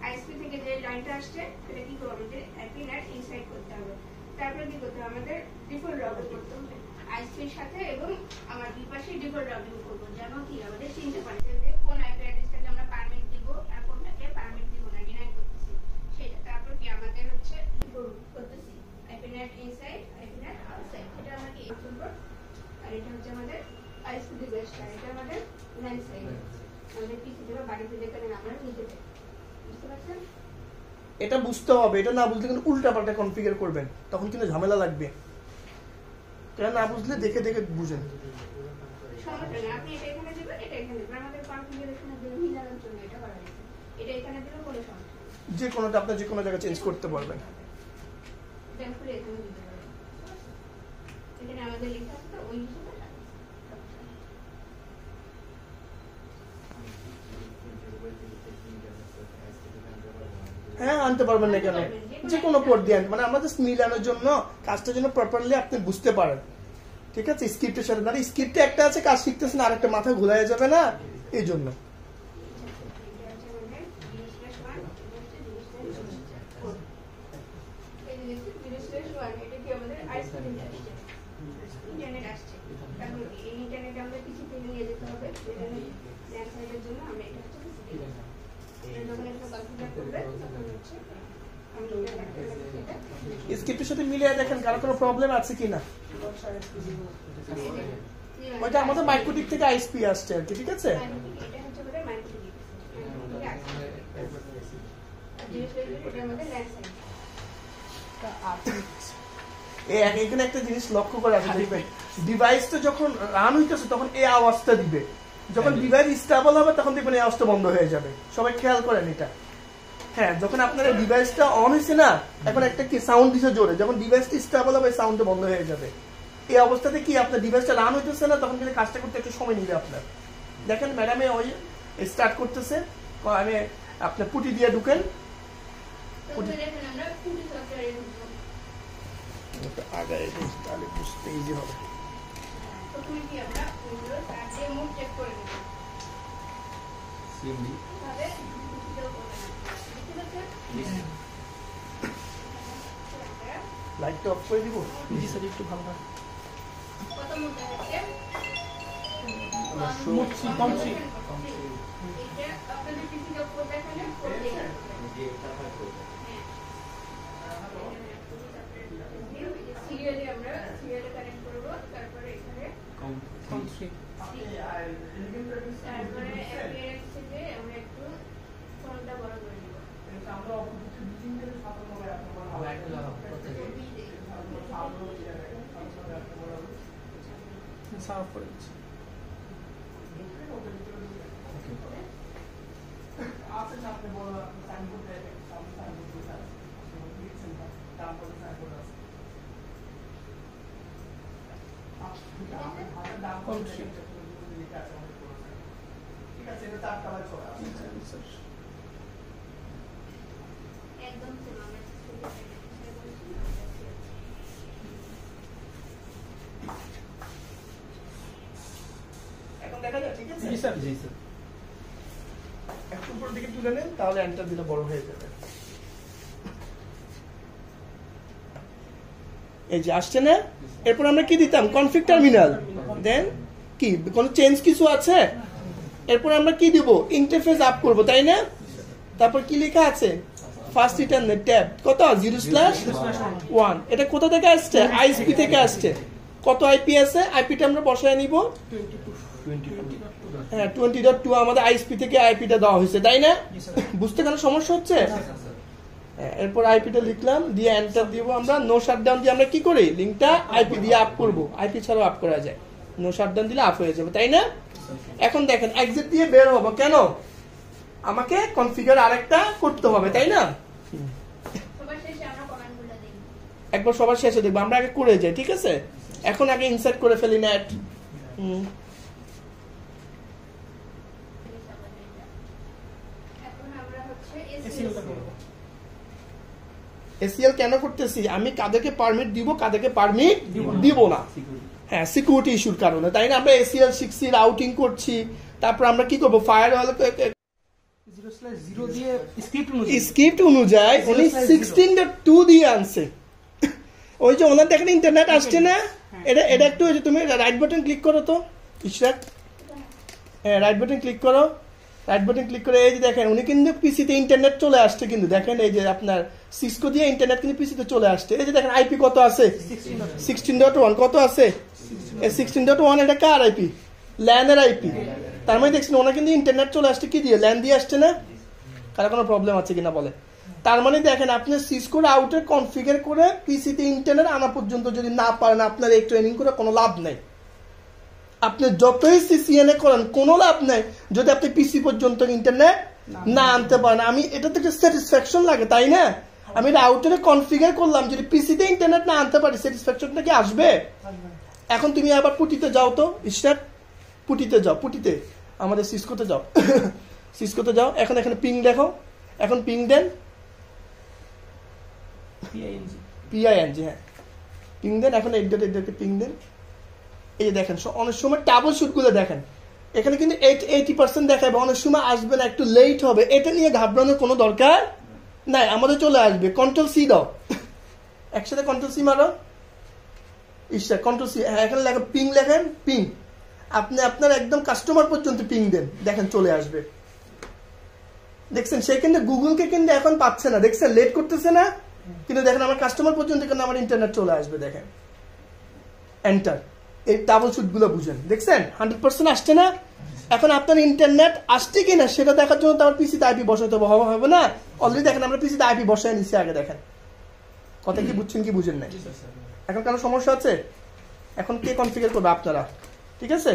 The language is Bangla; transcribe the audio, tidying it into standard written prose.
আইএসপি থেকে যে লাইনটা আসছে সেটা কি করবো আমাদের আইপি নেট ইনসাইড করতে হবে। তারপরে কি করতে হবে আমাদের ডিফল্ট রাউটিং করতে হবে আইএসপির সাথে, এবং আমার দুই পাশে ডিফল্ট রাউটিং করবো যেন কি আমাদের চিনতে পারে যে কোন আইপি অ্যাড্রেসটাকে আমরা পারমিট দিব আর কোনটাকে পারমিট দিব না, ডিনাই করতেছি সেটা। তারপর কি আমাদের হচ্ছে করতেছি IP net inside IP net outside, এটা আমরা কি করব। আর এটা হচ্ছে আমাদের আইএসপি ডিভাইসটা, এটা আমাদের ল্যান্ড সাইড আমাদের পিসি থেকে বাড়িতে যেখানে আমরা নিতে চাই। বুঝতে পারছেন? এটা বুঝতে হবে, এটা না বুঝলে কিন্তু উল্টাপাল্টা কনফিগার করবেন, তখন কিন্তু ঝামেলা লাগবে। এটা না বুঝলে দেখে দেখে বুঝেন। সমস্যা নেই, আপনি এটা এখানে দিবেন, এটা এখানে দিবেন, আমাদের কনফিগারেশনের জন্য মিলানোর জন্য এটা করা হয়েছে। এটা এখানে দিলে কোনো সমস্যা নেই, যে কোনোটা আপনি যে কোনো জায়গায় চেঞ্জ করতে পারবেন। দেন করে এখানে দিতে পারবেন। এখানে আমাদের লেখা আছে তো ওই হিসেবে হ্যাঁ আনতে পারবেন না কেন, যে কোনো পোর্ট দিয়ে মানে আমরা জাস্ট মিলানোর জন্য কাজটা যেন প্রপারলি আপনি বুঝতে পারেন। ঠিক আছে, স্ক্রিপ্টের সাথে না, স্ক্রিপ্টে একটা আছে, কাজ শিখতেছেন আর একটা মাথা ঘুরাইয়া যাবে না, এই জন্য। স্ক্রিপ্টের সাথে মিলিয়ে দেখেন কারো কোনো প্রবলেম আছে কিনা। ওইটা আমাদের মাইক্রোটিক থেকে আইএসপি আসছে আর কি, ঠিক আছে। এখানে একটা জিনিস লক্ষ্য করে আছে, দেখবেন ডিভাইসটা যখন রান হইতেছে তখন এই আওয়াজটা দিবে, যখন ডিভাইস স্টেবল হবে তখন দেখবেন এই আওয়াজটা বন্ধ হয়ে যাবে। সবাই খেয়াল করেন এটা। হ্যাঁ, যখন আপনার ডিভাইসটা অন হয়েছে না, এখন একটা কি সাউন্ড দিছে জোরে, যখন ডিভাইসটা স্টেবল হবে সাউন্ডটা বন্ধ হয়ে যাবে। এই অবস্থাতে কি আপনার ডিভাইসটা রান হইতেছে না, তখন কিন্তু কাজটা করতে একটু সময় নিবে আপনার। দেখেন ম্যাডামে ওই স্টার্ট করতেছে, আমি আপনার পুটি দিয়ে ঢুকেন, আগে তাহলে বুঝতে ইজি হবে। লাইটটা অফ করে দিব, জি স্যার একটু ভালো হয়। সাফ করে দিচ্ছি। দেখা যায়, ঠিক আছে? জি স্যার, জি স্যার। একটু উপর দিকে তুলে নেন, তাহলে এন্টার দিলে বড় হয়ে যাবে। এই যে আসছে না, এরপর আমরা কি দিতাম? Config terminal. দেন কি কোনো চেঞ্জ কিছু আছে? এরপর আমরা কি দিব? ইন্টারফেস আপ করব, তাই না? তারপর কি লেখা আছে? ফার্স্ট রিটার্ন ট্যাব কত 0/1। এটা কোথা থেকে আসছে? আইএসপি থেকে আসছে। কত আইপি আছে? আইপিটা আমরা বসায় নিব 20.2 আমাদের আইএসপি থেকে আইপিটা দেওয়া হয়েছে, তাই না? বুঝতে কোনো সমস্যা হচ্ছে? এরপর আইপিটা লিখলাম, দিয়ে এন্টার দিব। আমরা নো শাটডাউন দিয়ে আমরা কি করি? লিংকটা আইপি দিয়ে আপ করব। আইপি ছাড়াও আপ করা যায়, নো শাটডাউন দিলে আপ হয়ে যাবে, তাই না? এখন দেখেন এক্সিট দিয়ে বের হবো, কেন? আমাকে কনফিগার আরেকটা করতে হবে, তাই না? একবার সবার শেষে দেখবো, আমরা আগে করে যাই, ঠিক আছে? এখন আগে ইনসার্ট করে ফেলি নেট। এসিএল কেন করতেছি? আমি কাদেরকে পারমিট দিব, কাদেরকে পারমিট দিব না। হ্যাঁ, সিকিউরিটি ইস্যুর কারণে, তাই না? আমরা এসিএল শিখছি, রাউটিং করছি, তারপর আমরা কি করবো? ফায়ারওয়াল 0/0 দিয়ে স্ক্রিপ্ট অনুযায়ী স্ক্রিপ্ট অনুযায়ী উনি 16.2 দিয়ে আনছে। ওই যে ওনার দেখেন ইন্টারনেট আসছে না, এটা একটু ওই যে তুমি রাইট বাটন ক্লিক করো তো ইশরাক, হ্যাঁ রাইট বাটন ক্লিক করো, রাইট বাটন ক্লিক করে এই যে দেখেন উনি কিন্তু পিসিতে ইন্টারনেট চলে আসছে, কিন্তু দেখেন এই যে আপনার সিসকো দিয়ে ইন্টারনেট কিন্তু পিসিতে চলে আসছে। এই যে দেখেন আইপি কত আছে 16.1, কত আছে 16.1, এটা কার আইপি? ল্যানের আইপি। তার মানে দেখছেন ওনার কিন্তু ইন্টারনেট চলে আসছে কি দিয়ে? ল্যান দিয়ে আসছে না? কারো কোনো প্রবলেম আছে কিনা বলে। তার মানে দেখেন আপনি সিসকো রাউটার কনফিগার করে পিসিতে ইন্টারনেট আনা পর্যন্ত যদি না পারেন আপনার এই ট্রেনিং করে কোনো লাভ নেই। আপনি যতই সিসিএনএ করেন কোনো লাভ নেই যদি আপনি পিসি পর্যন্ত ইন্টারনেট না আনতে পারেন। আমি এটা থেকে স্যাটিসফ্যাকশন লাগে, তাই না? আমি রাউটারে কনফিগার করলাম, যদি পিসিতে ইন্টারনেট না আনতে পারি স্যাটিসফ্যাকশনটা কি আসবে? এখন তুমি আবার পুটিতে যাও তো স্টার্ট, পুটিতে যাও, পুটিতে আমাদের সিসকোতে যাও, সিসকোতে যাও। এখন এখানে পিং দেখো, এখন পিং দেন PING, হ্যাঁ পিং দেন। এখন এইটাকে পিং দেন। এই যে দেখেন অনেক সময় ট্রাবল শুট গুলো দেখেন এখানে কিন্তু 80% দেখাবে, অনেক সময় আসবে না, একটু লেট হবে। এটা নিয়ে ঘাবড়ানোর কোনো দরকার নাই, আমাদের চলে আসবে। কন্ট্রোল সি দাও, একসাথে কন্ট্রোল সি মারো, ইচ্ছা কন্ট্রোল সি, হ্যাঁ এখানে লেখা পিং, লেখেন পিং। আপনি আপনার একদম কাস্টমার পর্যন্ত পিং দেন, দেখেন চলে আসবে। দেখছেন সে কিন্তু গুগলকে কিন্তু এখন পাচ্ছে না, দেখছেন লেট করতেছে না, কিন্তু দেখেন আমার কাস্টমার পর্যন্ত কিন্তু আমার ইন্টারনেট চলে আসবে। দেখেন এন্টার, এই ডাবল শুট গুলো বুঝেন, দেখছেন 100% আসছে না? এখন আপনার ইন্টারনেট আসছে কিনা সেটা দেখার জন্য তো আমার পিসিতে আইপি বসাতে হবে না? অলরেডি দেখেন আমরা পিসিতে আইপি বসায় নিচ্ছি আগে। দেখেন কথা কি বুঝছেন কি বুঝেন নাই? এখন কোনো সমস্যা আছে? এখন কে কনফিগার করবে? আপনারা, ঠিক আছে।